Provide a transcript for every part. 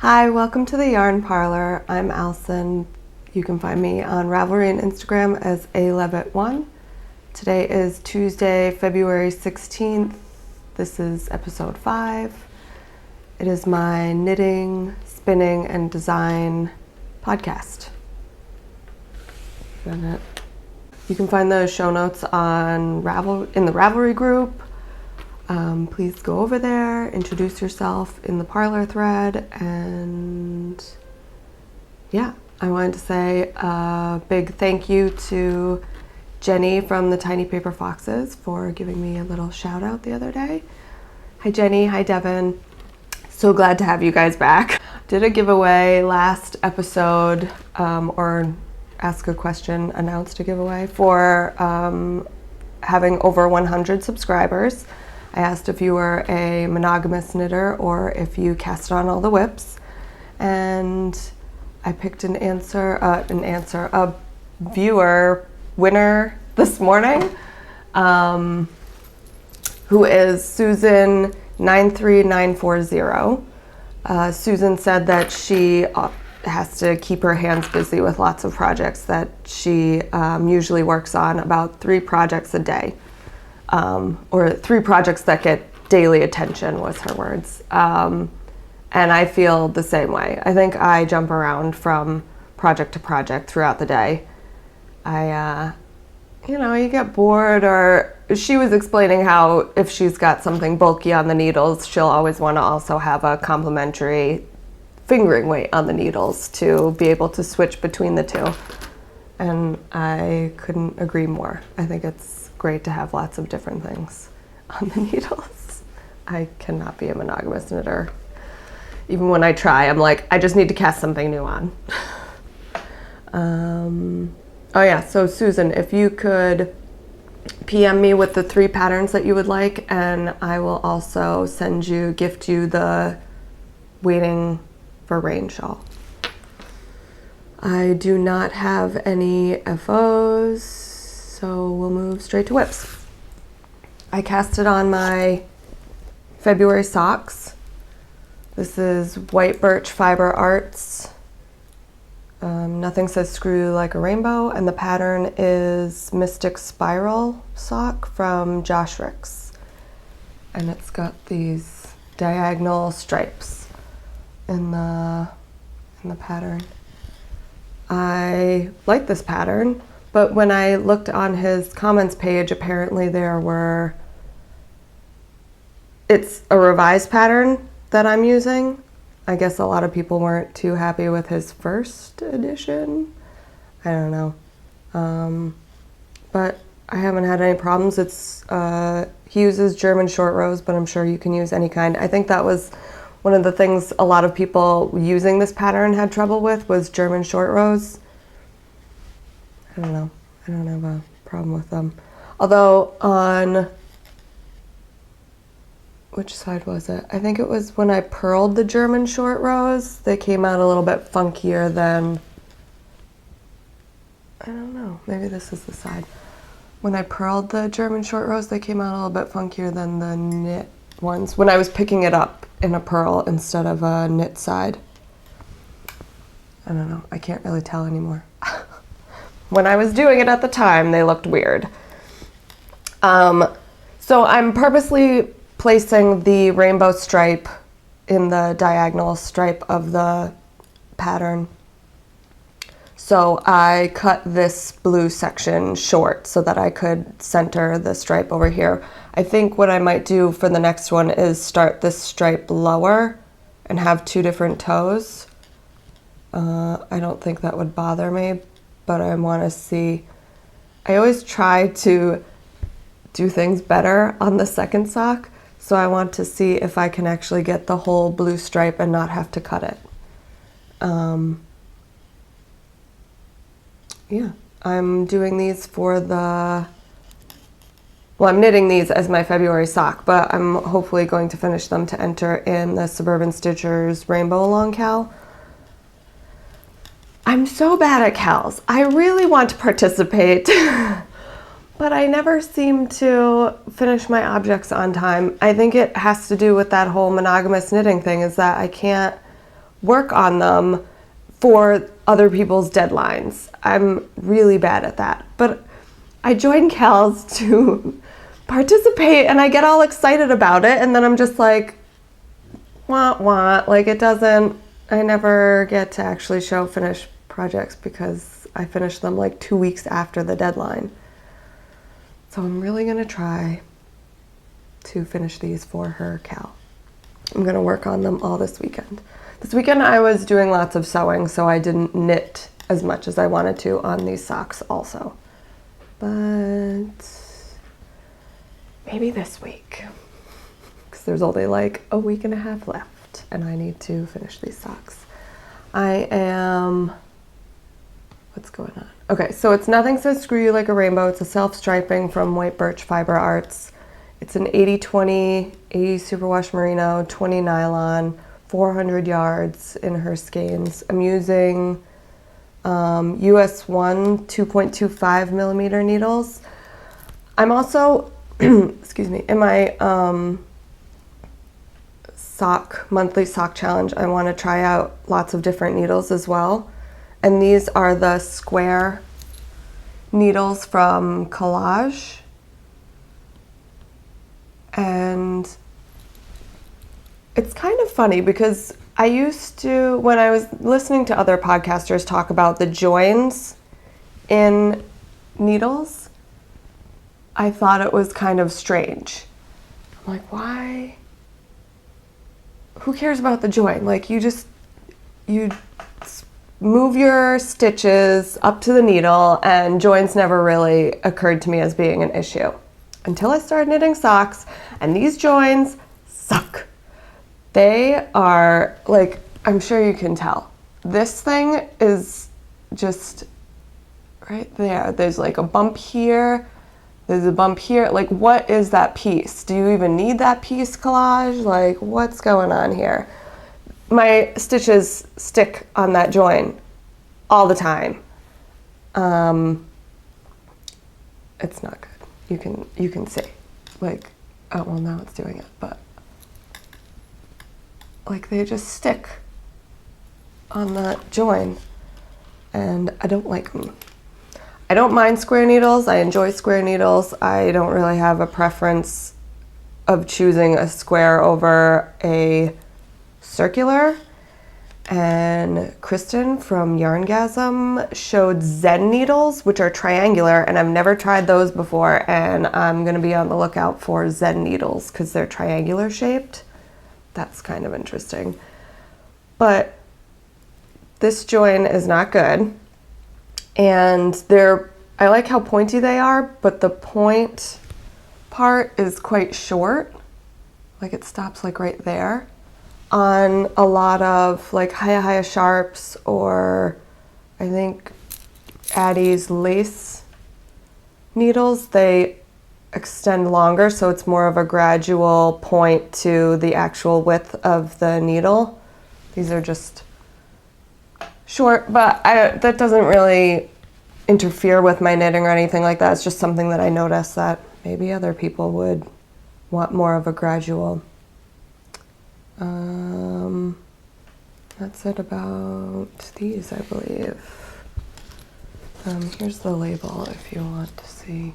Hi, welcome to the Yarn Parlor. I'm Allison. You can find me on Ravelry and Instagram as alevitt1. Today is Tuesday, February 16th. This is episode 5. It is my knitting, spinning, and design podcast. You can find the show notes on in the Ravelry group. Please go over there, introduce yourself in the Parlor thread, and yeah, I wanted to say a big thank you to Jenny from the Tiny Paper Foxes for giving me a little shout out the other day. Hi Jenny, hi Devin. So glad to have you guys back. Did a giveaway last episode, or ask a question, announced a giveaway for having over 100 subscribers. I asked if you were a monogamous knitter or if you cast on all the whips, and I picked a viewer winner this morning, who is Susan 93940. Susan said that she has to keep her hands busy with lots of projects, that she usually works on about 3 projects a day. Or 3 projects that get daily attention was her words. And I feel the same way. I think I jump around from project to project throughout the day. You get bored, or she was explaining how if she's got something bulky on the needles, she'll always want to also have a complementary fingering weight on the needles to be able to switch between the two. And I couldn't agree more. I think it's great to have lots of different things on the needles. I cannot be a monogamous knitter. Even when I try, I'm like, I just need to cast something new on. So Susan, if you could PM me with the 3 patterns that you would like, and I will also gift you the Waiting for Rain shawl. I do not have any FOs, so we'll move straight to whips. I casted on my February socks. This is White Birch Fiber Arts. Nothing says screw like a rainbow, and the pattern is Mystic Spiral sock from Josh Ricks. And it's got these diagonal stripes in the pattern. I like this pattern, but when I looked on his comments page, apparently it's a revised pattern that I'm using. I guess a lot of people weren't too happy with his first edition. I don't know. But I haven't had any problems. He uses German short rows, but I'm sure you can use any kind. I think that was one of the things a lot of people using this pattern had trouble with, was German short rows. I don't know. I don't have a problem with them. Although on, which side was it? I think it was when I purled the German short rows, they came out a little bit funkier than, I don't know, maybe this is the side. When I purled the German short rows, they came out a little bit funkier than the knit ones when I was picking it up in a purl instead of a knit side. I don't know, I can't really tell anymore. When I was doing it at the time, they looked weird. So I'm purposely placing the rainbow stripe in the diagonal stripe of the pattern. So I cut this blue section short so that I could center the stripe over here. I think what I might do for the next one is start this stripe lower and have 2 different toes. I don't think that would bother me, but I want to see. I always try to do things better on the second sock, so I want to see if I can actually get the whole blue stripe and not have to cut it. I'm doing these I'm knitting these as my February sock, but I'm hopefully going to finish them to enter in the Suburban Stitchers Rainbow Long Cal. I'm so bad at cals. I really want to participate, but I never seem to finish my objects on time. I think it has to do with that whole monogamous knitting thing, is that I can't work on them for other people's deadlines. I'm really bad at that. But I joined Cal's to participate and I get all excited about it, and then I'm just like, wah, wah. Like, I never get to actually show finished projects because I finish them like 2 weeks after the deadline. So I'm really gonna try to finish these for her, Cal. I'm gonna work on them all this weekend. This weekend I was doing lots of sewing, so I didn't knit as much as I wanted to on these socks also. But maybe this week, because there's only like a week and a half left and I need to finish these socks. What's going on? Okay, so it's Nothing Says Screw You Like a Rainbow. It's a self-striping from White Birch Fiber Arts. It's an 80-20, 80 superwash merino, 20 nylon, 400 yards in her skeins. I'm using US 1 2.25 millimeter needles. I'm also, excuse me, in my monthly sock challenge, I want to try out lots of different needles as well. And these are the square needles from Collage. And it's kind of funny because I used to, when I was listening to other podcasters talk about the joins in needles, I thought it was kind of strange. I'm like, why? Who cares about the join? Like, you move your stitches up to the needle, and joins never really occurred to me as being an issue until I started knitting socks, and these joins suck. They are, like, I'm sure you can tell. This thing is just right there. There's like a bump here. There's a bump here. Like, what is that piece? Do you even need that piece, Collage? Like, what's going on here? My stitches stick on that join all the time. It's not good. You can see. Like, oh, well, now it's doing it, but like, they just stick on that join, and I don't like them. I don't mind square needles. I enjoy square needles. I don't really have a preference of choosing a square over a circular. And Kristen from Yarngasm showed Zen needles, which are triangular, and I've never tried those before, and I'm gonna be on the lookout for Zen needles because they're triangular shaped. That's kind of interesting. But this join is not good. And I like how pointy they are, but the point part is quite short. Like, it stops like right there. On a lot of like Haya Sharps, or I think Addie's lace needles, they extend longer, so it's more of a gradual point to the actual width of the needle. These are just short, but that doesn't really interfere with my knitting or anything like that. It's just something that I noticed that maybe other people would want more of a gradual. That's it about these, I believe. Here's the label if you want to see.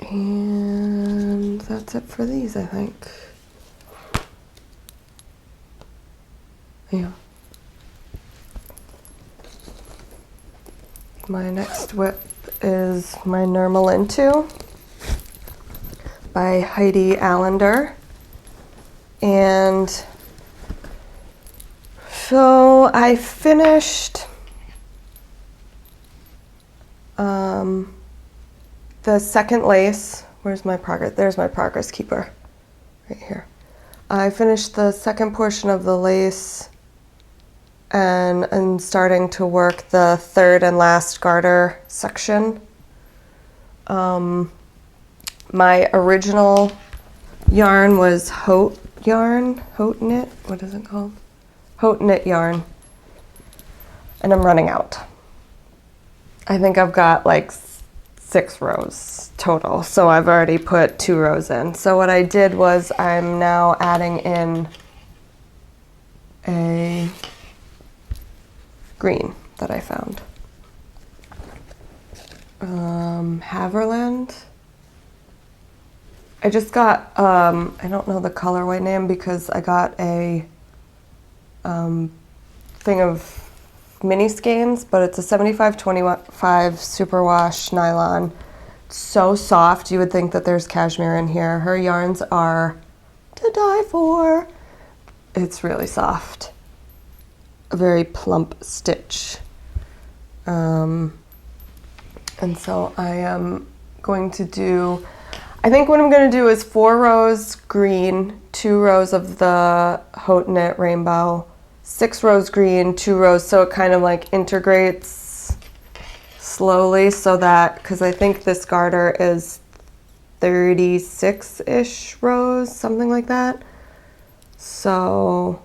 And that's it for these, I think. Yeah. My next whip is my Nurmalintu by Heidi Allender. And so I finished the second lace. Where's my progress? There's my progress keeper right here. I finished the second portion of the lace, and I'm starting to work the third and last garter section. My original yarn was Haute knit, what is it called? Haute knit yarn, and I'm running out. I think I've got like 6 rows total. So I've already put 2 rows in. So what I did was I'm now adding in a green that I found. Haverland. I just got, I don't know the colorway name because I got a thing of mini skeins, but it's a 75-25 superwash nylon. It's so soft, you would think that there's cashmere in here. Her yarns are to die for. It's really soft. A very plump stitch. And so I am going to do, I think what I'm going to do is 4 rows green, 2 rows of the Haute Knit Rainbow, 6 rows green, 2 rows, so it kind of like integrates slowly so that, because I think this garter is 36-ish rows, something like that. So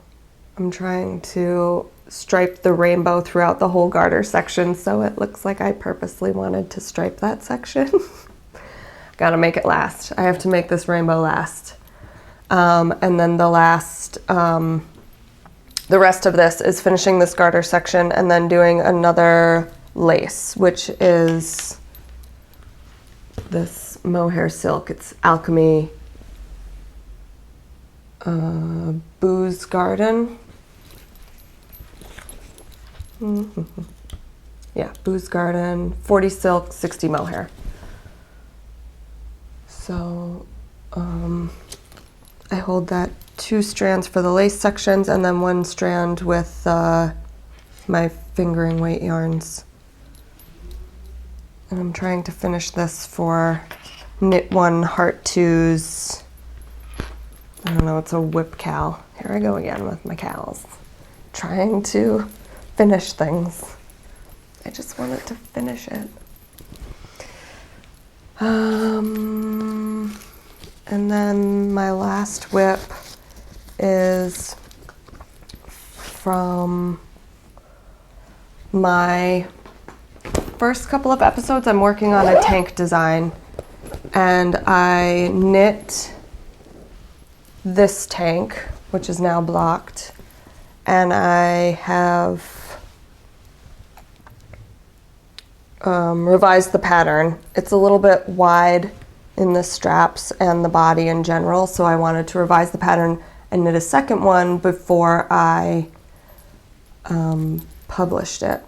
I'm trying to stripe the rainbow throughout the whole garter section, so it looks like I purposely wanted to stripe that section. Gotta make it last. I have to make this rainbow last. And then the last, the rest of this is finishing this garter section and then doing another lace, which is this mohair silk. It's Alchemy Booze Garden. Yeah, Booze Garden, 40 silk, 60 mohair. So I hold that 2 strands for the lace sections and then 1 strand with my fingering weight yarns. And I'm trying to finish this for Knit One Heart 2's, I don't know, it's a whip cal. Here I go again with my cals. Trying to finish things. I just wanted to finish it. And then my last whip is from my first couple of episodes. I'm working on a tank design and I knit this tank, which is now blocked, and I have revised the pattern. It's a little bit wide in the straps and the body in general, so I wanted to revise the pattern and knit a second one before I published it.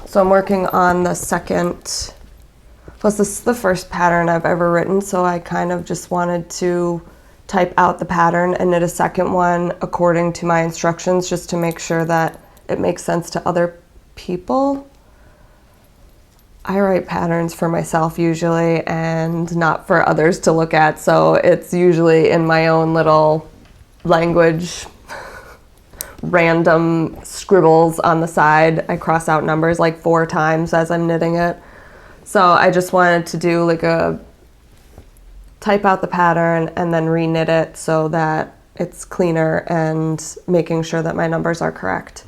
So I'm working on the second, plus this is the first pattern I've ever written, so I kind of just wanted to type out the pattern and knit a second one according to my instructions, just to make sure that it makes sense to other people. I write patterns for myself usually and not for others to look at, so it's usually in my own little language, random scribbles on the side. I cross out numbers like 4 times as I'm knitting it. So I just wanted to do like a type out the pattern and then re-knit it so that it's cleaner and making sure that my numbers are correct.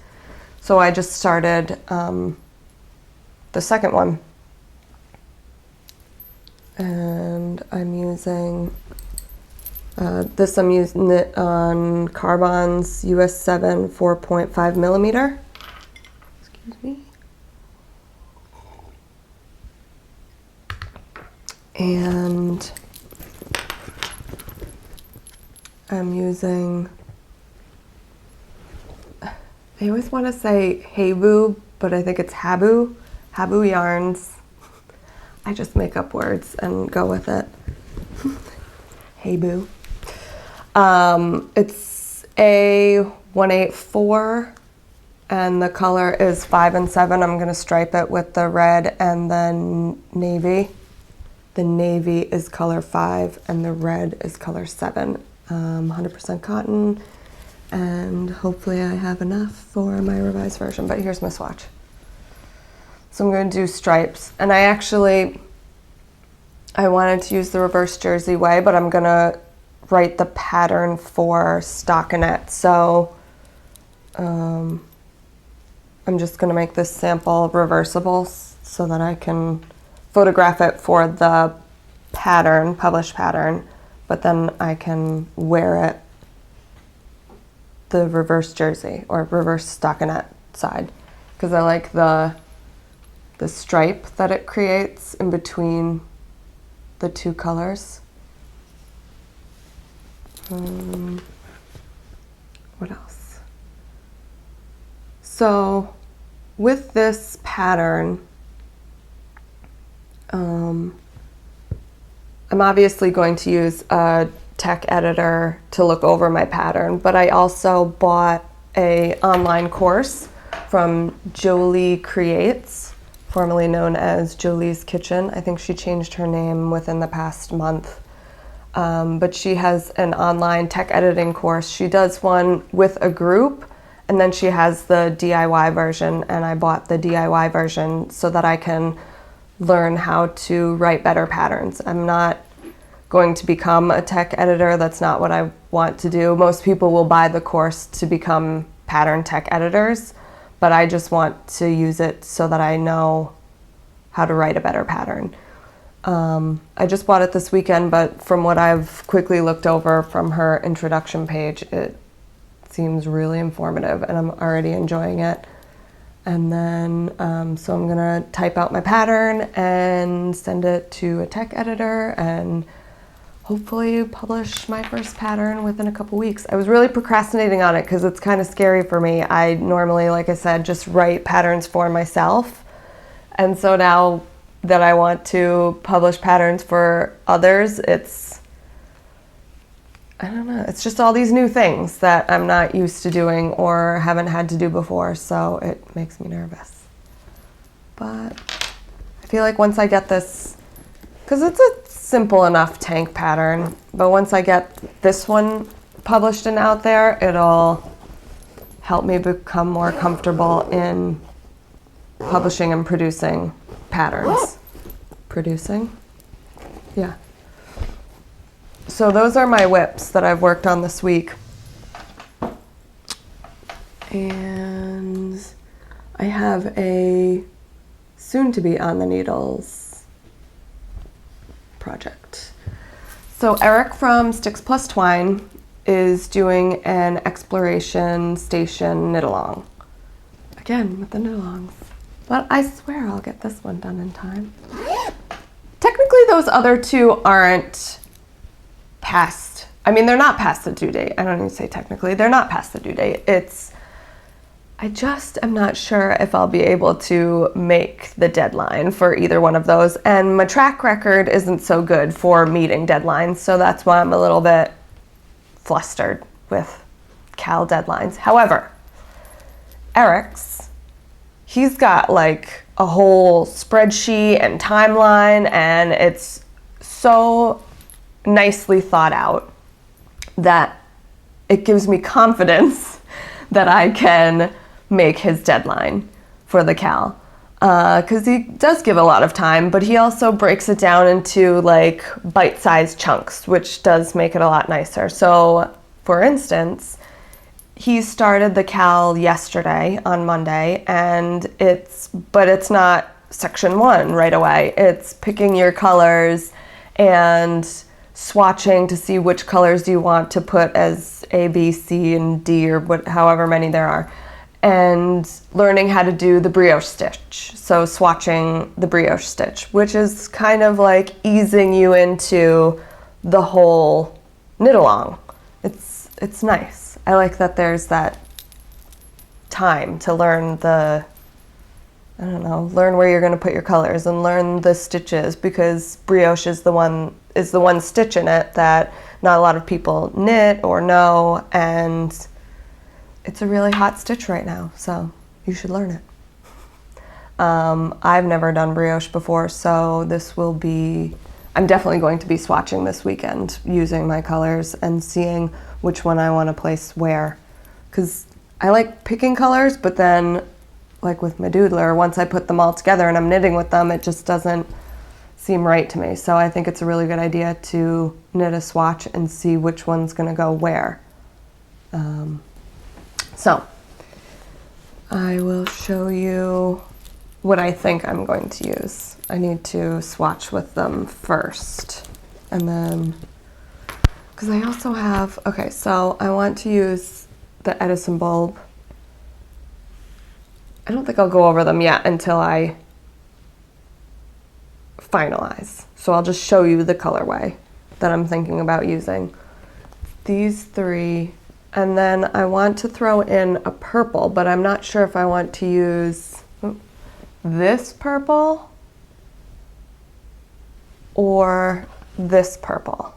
So I just started the second one. And I'm using, this I'm using it on Carbon's US 7 4.5 millimeter. Excuse me. And I'm using, I always want to say Habu, but I think it's Habu yarns. I just make up words and go with it. Habu. It's a 184 and the color is 5 and 7. I'm going to stripe it with the red and then navy. The navy is color 5 and the red is color 7. 100% cotton, and hopefully I have enough for my revised version, but here's my swatch. So I'm going to do stripes, and I wanted to use the reverse jersey way, but I'm going to write the pattern for stockinette, so I'm just going to make this sample reversible so that I can photograph it for the pattern, published pattern, but then I can wear it the reverse jersey or reverse stockinette side, because I like the stripe that it creates in between the two colors. What else? So with this pattern, I'm obviously going to use a tech editor to look over my pattern, but I also bought an online course from Jolie Creates, formerly known as Jolie's Kitchen. I think she changed her name within the past month. But she has an online tech editing course. She does one with a group, and then she has the DIY version, and I bought the DIY version so that I can learn how to write better patterns. I'm not going to become a tech editor. That's not what I want to do. Most people will buy the course to become pattern tech editors, but I just want to use it so that I know how to write a better pattern. I just bought it this weekend, but from what I've quickly looked over from her introduction page, it seems really informative and I'm already enjoying it. And then, so I'm gonna type out my pattern and send it to a tech editor and hopefully publish my first pattern within a couple weeks. I was really procrastinating on it because it's kind of scary for me. I normally, like I said, just write patterns for myself. And so now that I want to publish patterns for others, I don't know, it's just all these new things that I'm not used to doing or haven't had to do before, so it makes me nervous. But I feel like once I get this, because it's a simple enough tank pattern, but once I get this one published and out there, it'll help me become more comfortable in publishing and producing patterns. Producing? Yeah. So those are my whips that I've worked on this week. And I have a soon-to-be on the needles project. So Eric from Sticks Plus Twine is doing an exploration station knit-along. Again, with the knit-alongs. But I swear I'll get this one done in time. Technically, those other two aren't past. I mean, they're not past the due date. I don't even say technically. They're not past the due date. I just am not sure if I'll be able to make the deadline for either one of those. And my track record isn't so good for meeting deadlines, so that's why I'm a little bit flustered with Cal deadlines. However, Eric's, he's got like a whole spreadsheet and timeline, and it's so nicely thought out that it gives me confidence that I can make his deadline for the Cal. Because he does give a lot of time, but he also breaks it down into like bite-sized chunks, which does make it a lot nicer. So, for instance, he started the Cal yesterday on Monday, and it's not section 1 right away. It's picking your colors and swatching to see which colors do you want to put as A, B, C, and D, or however many there are, and learning how to do the brioche stitch. So swatching the brioche stitch, which is kind of like easing you into the whole knit along. It's nice. I like that there's that time to learn learn where you're going to put your colors and learn the stitches, because brioche is the one stitch in it that not a lot of people knit or know, and it's a really hot stitch right now, so you should learn it. I've never done brioche before, so I'm definitely going to be swatching this weekend using my colors and seeing which one I want to place where, because I like picking colors, but then like with my doodler, once I put them all together and I'm knitting with them, it just doesn't seem right to me. So I think it's a really good idea to knit a swatch and see which one's going to go where. So I will show you what I think I'm going to use. I need to swatch with them first, and then, because I also have, okay, so I want to use the Edison bulb. I don't think I'll go over them yet until I finalize. So I'll just show you the colorway that I'm thinking about using. These three, and then I want to throw in a purple, but I'm not sure if I want to use this purple or this purple.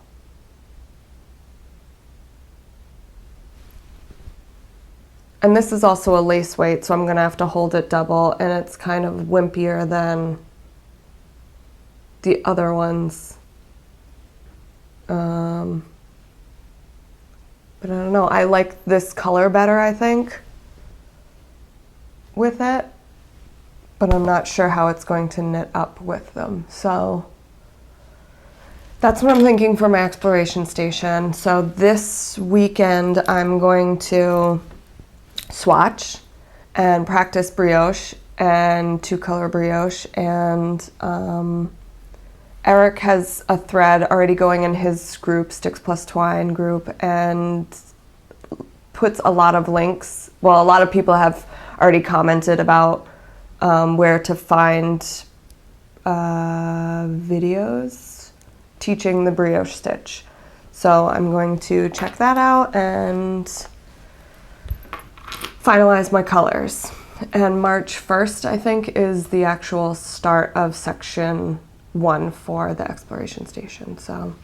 And this is also a lace weight, so I'm gonna have to hold it double, and it's kind of wimpier than the other ones. But I don't know, I like this color better, I think, with it, but I'm not sure how it's going to knit up with them. So that's what I'm thinking for my exploration station. So this weekend I'm going to swatch and practice brioche and two color brioche, and Eric has a thread already going in his group, Sticks Plus Twine group, and puts a lot of links. Well, a lot of people have already commented about where to find videos teaching the brioche stitch. So I'm going to check that out and finalize my colors. And March 1st, I think, is the actual start of section 1 for the exploration station. So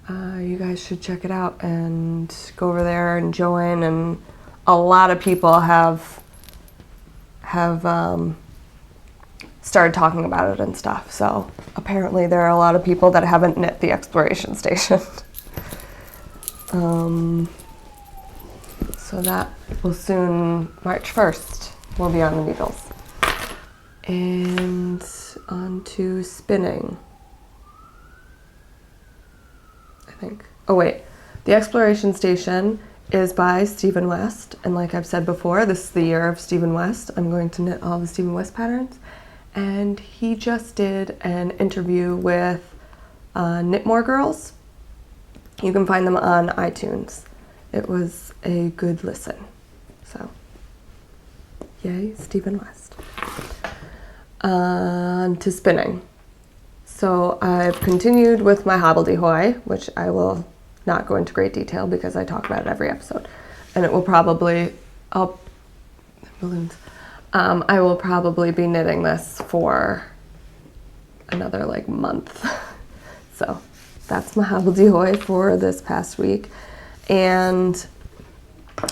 you guys should check it out and go over there and join. And a lot of people have started talking about it and stuff. So apparently there are a lot of people that haven't knit the exploration station. So that will soon, March 1st, we'll be on the needles. And on to spinning, I think. Oh wait, the exploration station is by Stephen West, and like I've said before, this is the year of Stephen West. I'm going to knit all the Stephen West patterns, and he just did an interview with Knit More Girls. You can find them on iTunes. It was a good listen. So, yay, Stephen West. On to spinning. So I've continued with my hobbledehoy, which I will not go into great detail because I talk about it every episode. And it will probably, I will probably be knitting this for another like month. So that's my hobbledehoy for this past week. And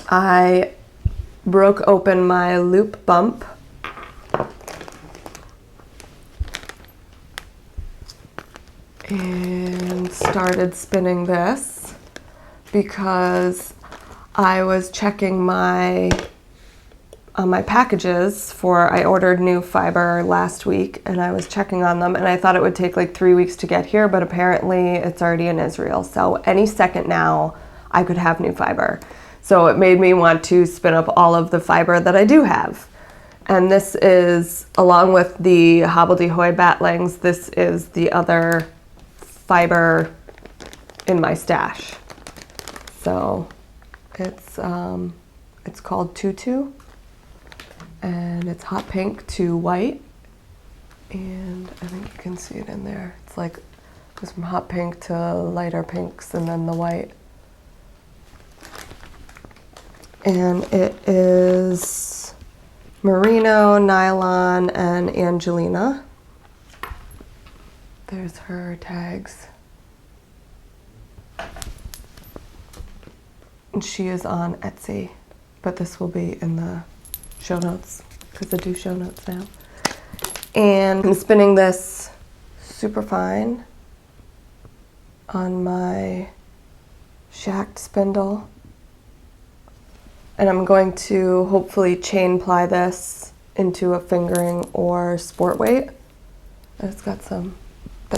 I broke open my loop bump and started spinning this because I was checking my packages I ordered new fiber last week, and I was checking on them, and I thought it would take like 3 weeks to get here, but apparently it's already in Israel. So any second now I could have new fiber. So it made me want to spin up all of the fiber that I do have. And this is, along with the hobbledehoy batlings, this is the other fiber in my stash. So it's called Tutu, and it's hot pink to white, and I think you can see it in there. It's like goes from hot pink to lighter pinks and then the white. And it is merino, nylon, and Angelina. There's her tags. And she is on Etsy, but this will be in the show notes because I do show notes now. And I'm spinning this super fine on my shacked spindle. And I'm going to hopefully chain ply this into a fingering or sport weight. And it's got the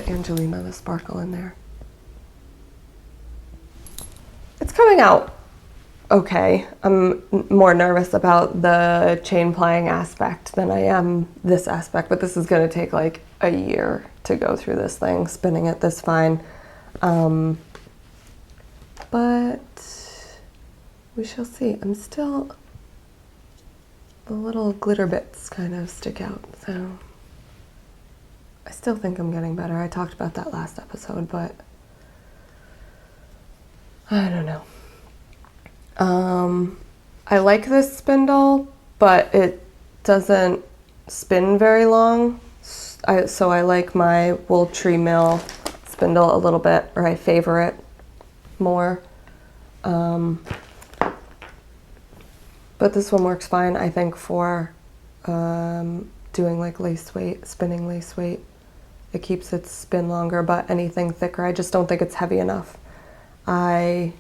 Angelina, the sparkle in there. It's coming out okay. I'm more nervous about the chain plying aspect than I am this aspect, but this is going to take like a year to go through this thing, spinning it this fine. But we shall see. The little glitter bits kind of stick out, so I still think I'm getting better. I talked about that last episode, but I don't know. I like this spindle, but it doesn't spin very long. So I like my Wool Tree Mill spindle a little bit, or I favor it more. But this one works fine, I think, for doing like lace weight, spinning lace weight. It keeps its spin longer, but anything thicker, I just don't think it's heavy enough. I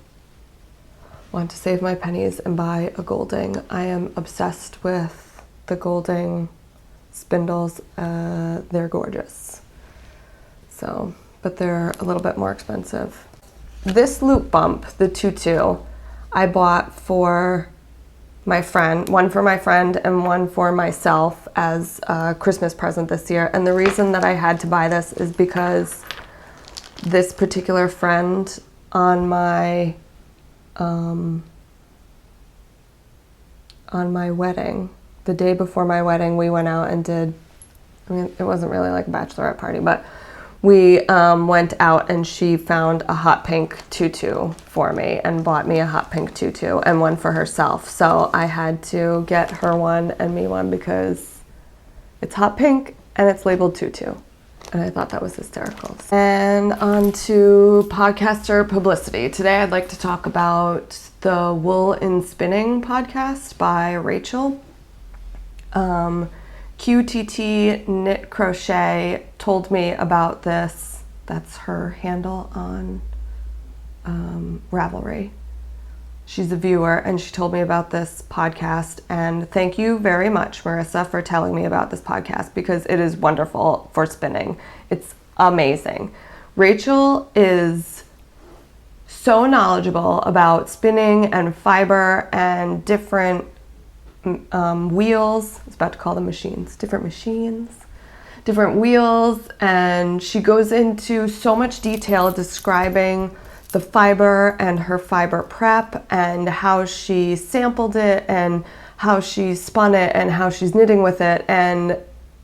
want to save my pennies and buy a Golding. I am obsessed with the Golding spindles. They're gorgeous. So, but they're a little bit more expensive. This loop bump, the tutu, I bought for my friend, one for my friend and one for myself as a Christmas present this year. And the reason that I had to buy this is because this particular friend on my wedding, the day before my wedding, we went out and did, I mean, it wasn't really like a bachelorette party, but we went out and she found a hot pink tutu for me and bought me a hot pink tutu and one for herself. So I had to get her one and me one because it's hot pink and it's labeled tutu. And I thought that was hysterical. And on to podcaster publicity. Today I'd like to talk about the Wool in Spinning podcast by Rachel. QTT Knit Crochet told me about this. That's her handle on Ravelry. She's a viewer and she told me about this podcast, and thank you very much, Marissa, for telling me about this podcast because it is wonderful for spinning. It's amazing. Rachel is so knowledgeable about spinning and fiber and different wheels. I was about to call them machines. Different wheels, and she goes into so much detail describing the fiber and her fiber prep and how she sampled it and how she spun it and how she's knitting with it. And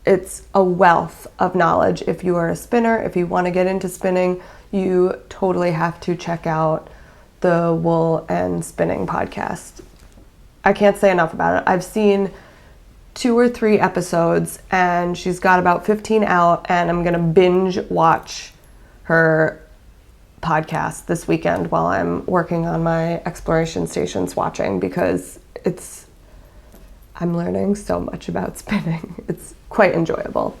it's a wealth of knowledge. If you are a spinner, if you want to get into spinning, you totally have to check out the Wool and Spinning podcast. I can't say enough about it. I've seen 2 or 3 episodes and she's got about 15 out, and I'm going to binge watch her podcast this weekend while I'm working on my exploration station swatching because I'm learning so much about spinning. It's quite enjoyable.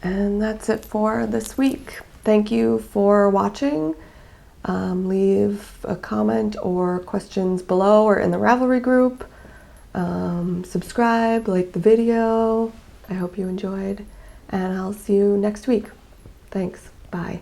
And that's it for this week. Thank you for watching. Leave a comment or questions below or in the Ravelry group. Subscribe, like the video. I hope you enjoyed, and I'll see you next week. Thanks. Bye.